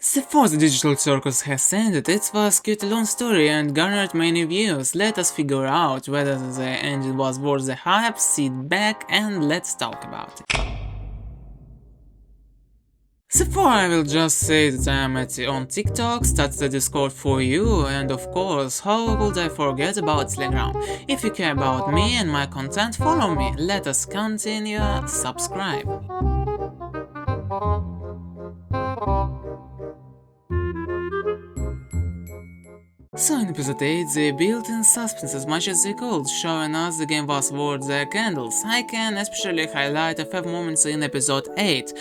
The fourth digital circus has ended. It was quite a long story and garnered many views. Let us figure out whether the ending was worth the hype, sit back and let's talk about it. So far I will just say that I am on TikTok, start the Discord for you, and of course, how could I forget about Telegram? If you care about me and my content, follow me. Let us continue, subscribe. So in episode 8, they built in suspense as much as they could, showing us the game was worth their candles. I can especially highlight a few moments in episode 8.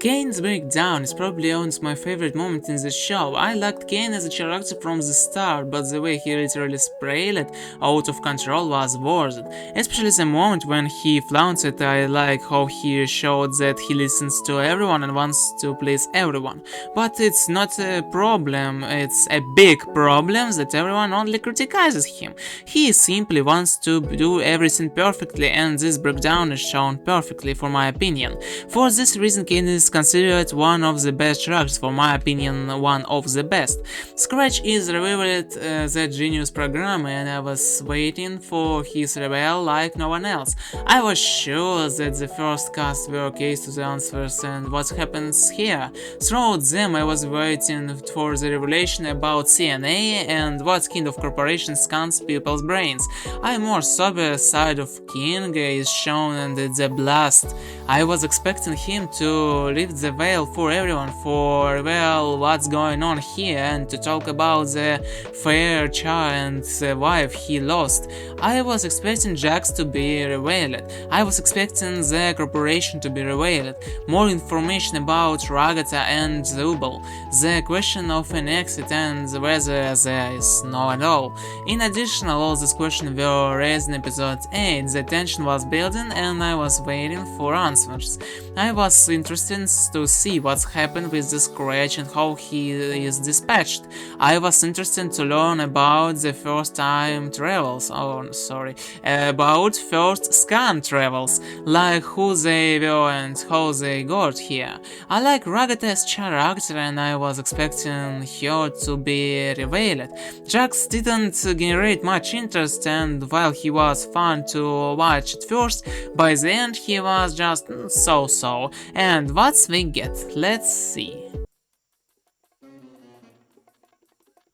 Kane's breakdown is probably one of my favorite moments in the show. I liked Kane as a character from the start, but the way he literally spiraled out of control was worth it. Especially the moment when he flaunts it. I like how he showed that he listens to everyone and wants to please everyone. But it's not a problem, it's a big problem that everyone only criticizes him. He simply wants to do everything perfectly, and this breakdown is shown perfectly for my opinion. For this reason, Kane is considered one of the best characters, for my opinion one of the best. Scratch is revealed the genius programmer, and I was waiting for his reveal like no one else. I was sure that the first cast were keys to the answers and what happens here. Throughout them I was waiting for the revelation about CNA and what kind of corporation scans people's brains. A more sober side of King is shown, and it's a blast. I was expecting him to lift the veil for everyone, for well, what's going on here, and to talk about the fair child and the wife he lost. I was expecting Jax to be revealed. I was expecting the corporation to be revealed. More information about Ragata and Zubal. The question of an exit and whether there is no at all. In addition, all these questions were raised in episode 8. The tension was building and I was waiting for answers. I was interested to see what's happened with the Scratch and how he is dispatched. I was interested to learn about the first time travels, about first scan travels, like who they were and how they got here. I like Ragata's character and I was expecting her to be revealed. Jax didn't generate much interest, and while he was fun to watch at first, by the end he was just so-so. And what we get? Let's see.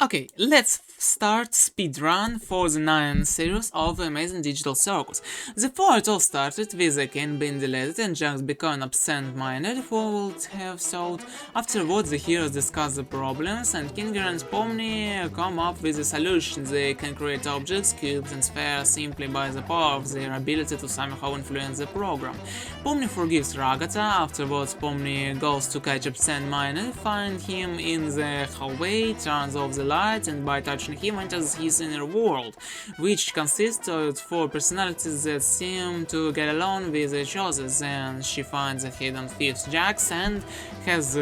Okay, let's start speedrun for the 9th series of the Amazing Digital Circus. Before it all started with the Ken being deleted and Jax becoming absent-minded, who would have thought. Afterwards the heroes discuss the problems and Kinger and Pomni come up with a solution. They can create objects, cubes and spheres simply by the power of their ability to somehow influence the program. Pomni forgives Ragata. Afterwards Pomni goes to catch absent-minded, find him in the hallway, turns off the light, and by touching him enters his inner world, which consists of 4 personalities that seem to get along with each other. Then she finds a hidden fifth Jax and has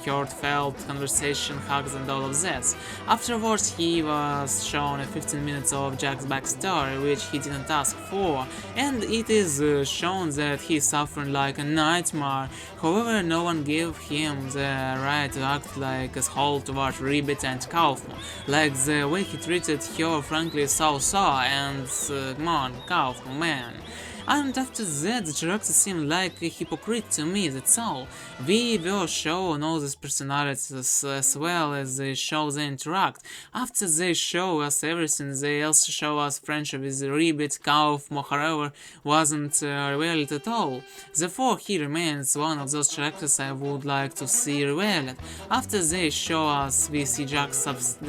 heartfelt conversation, hugs and all of that. Afterwards he was shown 15 minutes of Jack's backstory, which he didn't ask for, and it is shown that he's suffering like a nightmare. However, no one gave him the right to act like a asshole toward Ribbit and Kaufman, like the way he treated her frankly so and come on, Kaufman, man. And after that, the character seemed like a hypocrite to me, that's all. We were shown all these personalities as well as they show they interact. After they show us everything, they also show us friendship with Ribbit, Kaufman, however, wasn't revealed at all. Therefore, he remains one of those characters I would like to see revealed. After they show us, we see Jax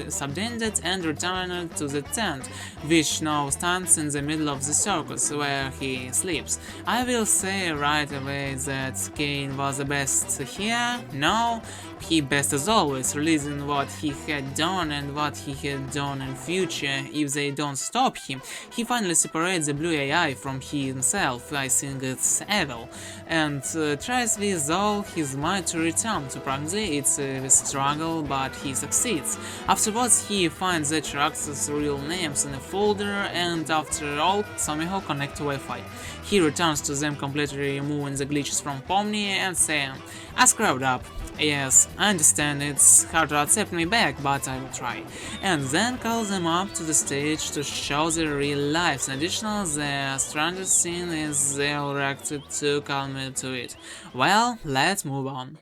subtended and returned to the tent, which now stands in the middle of the circus, where he sleeps. I will say right away that Kane was the best here. No, he best as always, releasing what he had done and what he had done in future if they don't stop him. He finally separates the blue AI from himself. I think it's evil, and tries with all his might to return to Pragzi. It's a struggle, but he succeeds. Afterwards he finds the characters' real names in a folder, and after all somehow connect to Wi-Fi. He returns to them completely removing the glitches from Pomni and saying, "I screwed up. Yes, I understand it's hard to accept me back, but I will try." And then calls them up to the stage to show their real lives. In addition, the strangest scene is they all reacted too calmly to it. Well, let's move on.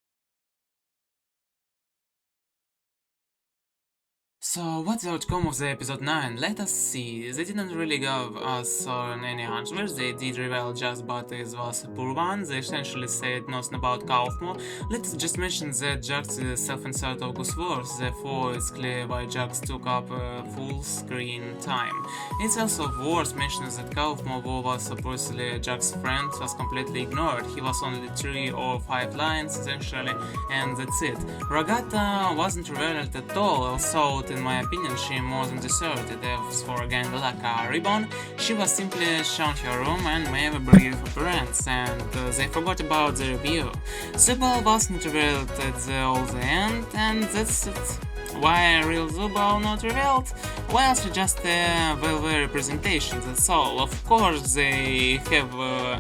So, what's the outcome of the episode 9? Let us see. They didn't really give us any answers, they did reveal just but it was a poor one. They essentially said nothing about Kaufmo. Let's just mention that Jax is self-insert of Ghostrifter, therefore it's clear why Jax took up full screen time. It's also worth mentioning that Kaufmo, who was supposedly Jax's friend, was completely ignored. He was only 3 or 5 lines essentially, and that's it. Ragata wasn't revealed at all, also in my opinion, she more than deserved the deaths for a gang like a ribbon. She was simply shown her room and made a brief appearance, and they forgot about the review. Zubal wasn't revealed at all the end, and that's it. Why real Zubal not revealed? Well, it's just a well representation, that's all. Of course, they have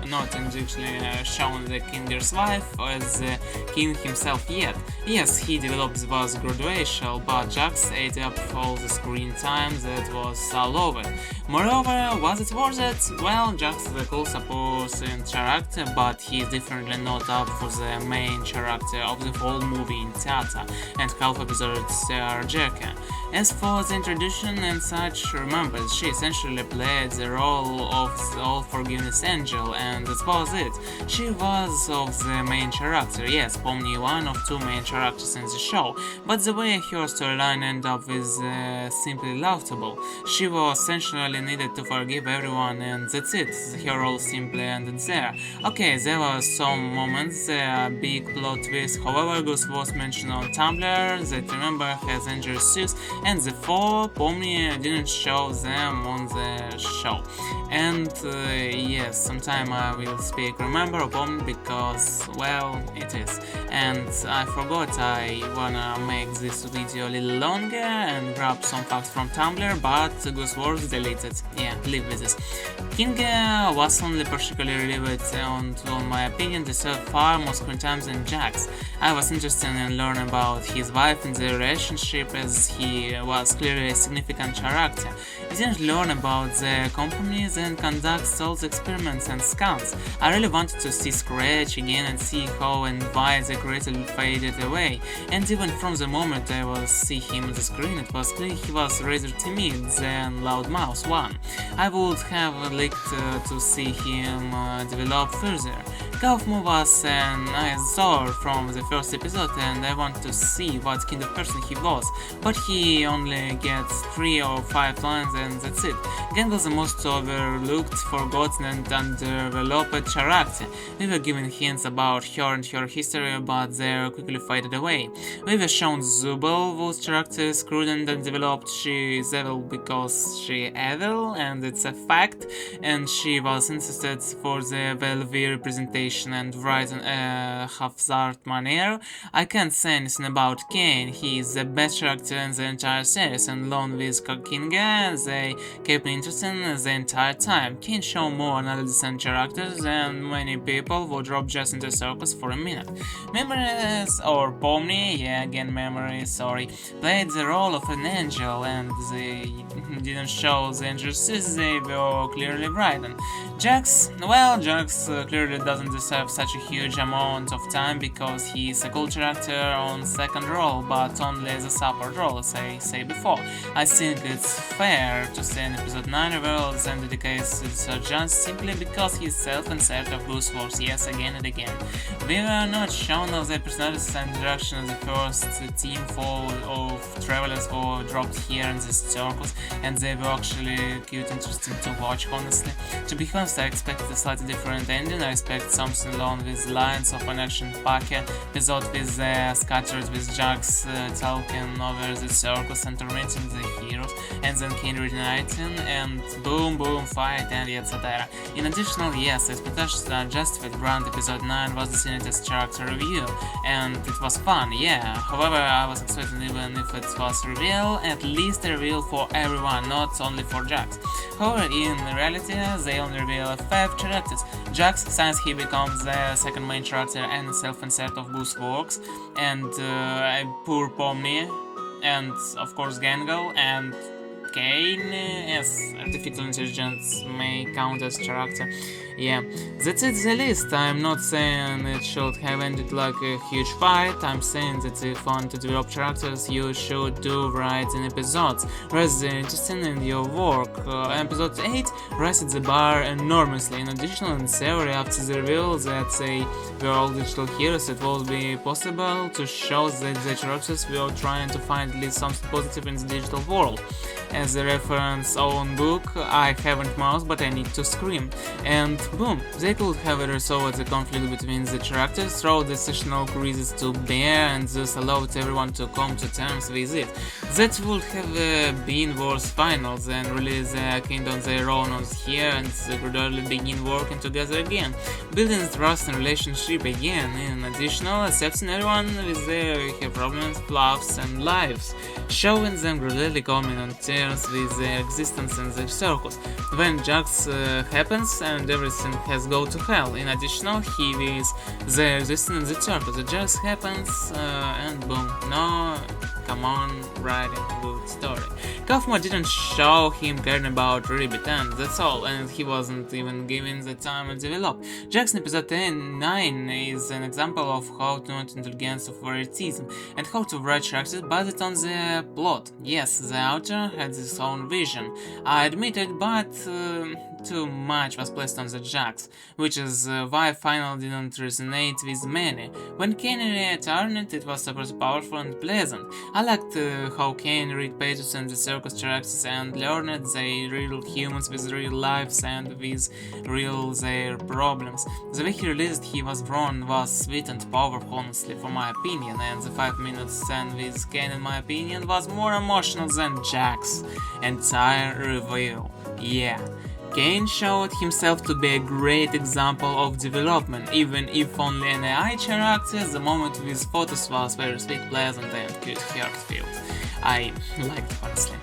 not individually shown the Kinder's wife as the king himself yet. Yes, he developed was graduation, but Jax ate up all the screen time that was all over. Moreover, was it worth it? Well, Jax is a cool supporting character, but he is definitely not up for the main character of the whole movie in theater, and half episodes are jerky. As for the introduction and such, remember, she essentially played the role of the all-forgiveness angel, and that was it. She was of the main character, yes, Pomni one of 2 main characters in the show, but the way her storyline ended up is simply laughable. She was essentially needed to forgive everyone, and that's it. Her role simply ended there. Okay, there were some moments, big plot twist, however, Gus was mentioned on Tumblr that remember has injured Sus, and therefore Pomni didn't show them on the show. And yes, sometime I will speak remember Pomni because, well, it is. And I forgot I wanna make this video a little longer and grab some facts from Tumblr, but Gus was deleted. Yeah, live with this. King was only particularly relevant and, in my opinion, deserved far more screen time than Jax. I was interested in learning about his wife and their relationship as he was clearly a significant character. I didn't learn about the companies and conducts all the experiments and scans. I really wanted to see Scratch again and see how and why the creator faded away. And even from the moment I was see him on the screen, it was clear he was rather timid than Loudmouth one. I would have liked to see him develop further. Kaufmo was an eyesore from the first episode, and I want to see what kind of person he was, but he only gets 3 or 5 lines and that's it. Gang was the most overlooked, forgotten and underdeveloped character. We were given hints about her and her history, but they quickly faded away. We were shown Zubal, whose character is crude and undeveloped. She is evil because she evil, and it's a fact, and she was interested for the well-being representation and write in a half-art manner. I can't say anything about Kane, he is the best character in the entire series, and along with Kinga, they kept me interested the entire time. Kane showed more analysis and characters than many people would drop just into Circus for a minute. Memories, or Pomni, yeah, again memories, sorry, played the role of an angel, and they didn't show the angels, they were clearly brightened. Jax, well, Jax clearly doesn't deserve such a huge amount of time because he is a cool character on second role, but only as a support role, as I say before. I think it's fair to say in episode 9 reveals and dedicates to just simply because he's self-insert of Ghostrifter, yes, again and again. We were not shown all the personalities and interaction of the first team of travelers who dropped here in this circus, and they were actually cute, interesting to watch, honestly. To be honest, I expected a slightly different ending. I expect some something along with lines of an action packet, episode with scattered with Jax talking over the circus and tormenting the heroes, and then Kane reuniting, and boom boom fight, and etc. In addition, yes, expectations are justified. Brand episode 9 was designated as character review, and it was fun, yeah. However, I was expecting, even if it was reveal, at least a reveal for everyone, not only for Jax. However, in reality, they only reveal 5 characters. Jax, since he becomes the second main character and self-insert of Goose Works, and poor Pomni, and of course Gangle, and Kane, yes, artificial intelligence may count as character. Yeah, that's it, the list. I'm not saying it should have ended like a huge fight. I'm saying that if you want to develop characters, you should do right in episodes, raise the interesting in your work. Episode 8 raised the bar enormously. In addition, in theory, after the reveal that they were all digital heroes, it will be possible to show that the characters were trying to find at least something positive in the digital world. As a reference own book, I haven't moused, but I need to scream. And boom, they could have resolved the conflict between the characters, throw the sessional crisis to bear, and thus allowed everyone to come to terms with it. That would have been worse final than release the kingdom their own on here and gradually begin working together again, building trust and relationship again. In addition, accepting everyone with their problems, flaws, and lives, showing them gradually coming on terms with their existence in the circus. When Jax happens and everything has go to hell. In addition, he is the existence in the circus. The Jax happens and boom. No, come on, writing good story. Kaufman didn't show him caring about Ribbit, and that's all, and he wasn't even given the time to develop. Jackson episode 9 is an example of how to not intelligence of variatism and how to write characters based on the plot. Yes, the author had his own vision, I admit it, but too much was placed on the Jax, which is why final didn't resonate with many. When Kane returned, it was super powerful and pleasant. I liked how Kane read pages in the circus characters and learned they real humans with real lives and with real their problems. The way he released he was drawn was sweet and powerful, honestly, for my opinion, and the 5-minute scene with Kane, in my opinion, was more emotional than Jack's entire reveal. Yeah. Kane showed himself to be a great example of development, even if only an AI character. The moment with photos was very sweet, pleasant, and cute heartfelt. I liked it, honestly.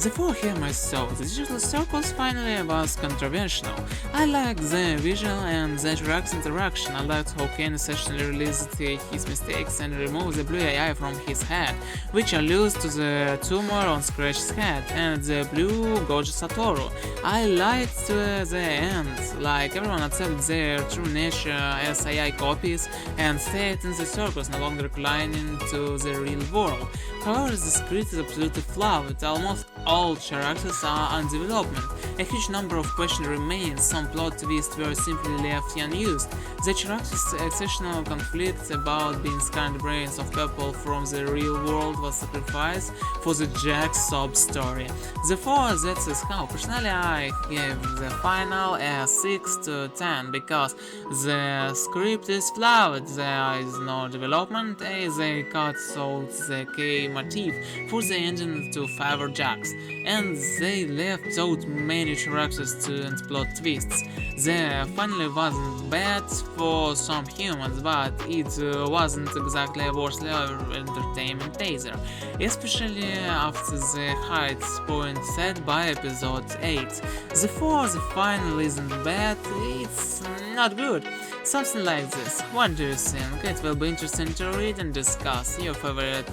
Therefore, here myself, the digital circus finally was controversial. I liked the visual and the Jax interaction. I liked how Kane essentially released his mistakes and removed the blue AI from his head, which alludes to the tumor on Scratch's head and the blue Gojo Satoru. I liked the end, like everyone accepted their true nature as AI copies and stayed in the circus, no longer declining to the real world. However, the script is absolutely flawed. Almost all characters are on development. A huge number of questions remain, some plot twists were simply left unused. The characters' exceptional conflict about being scanned brains of people from the real world was sacrificed for the Jax sob story. Therefore, that is how. Personally, I gave the final a 6/10 because the script is flawed, there is no development, they cut out the key motif for the engine to favor Jax, and they left out many characters and plot twists. The finally wasn't bad for some humans, but it wasn't exactly a worthwhile or entertainment teaser, especially after the height point set by episode 8. Therefore, the final isn't bad, it's not good. Something like this. What do you think? It will be interesting to read and discuss. Your favorite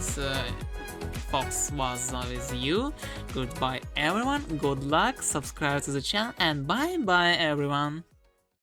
Fox was with you. Goodbye everyone, good luck, subscribe to the channel, and bye bye everyone.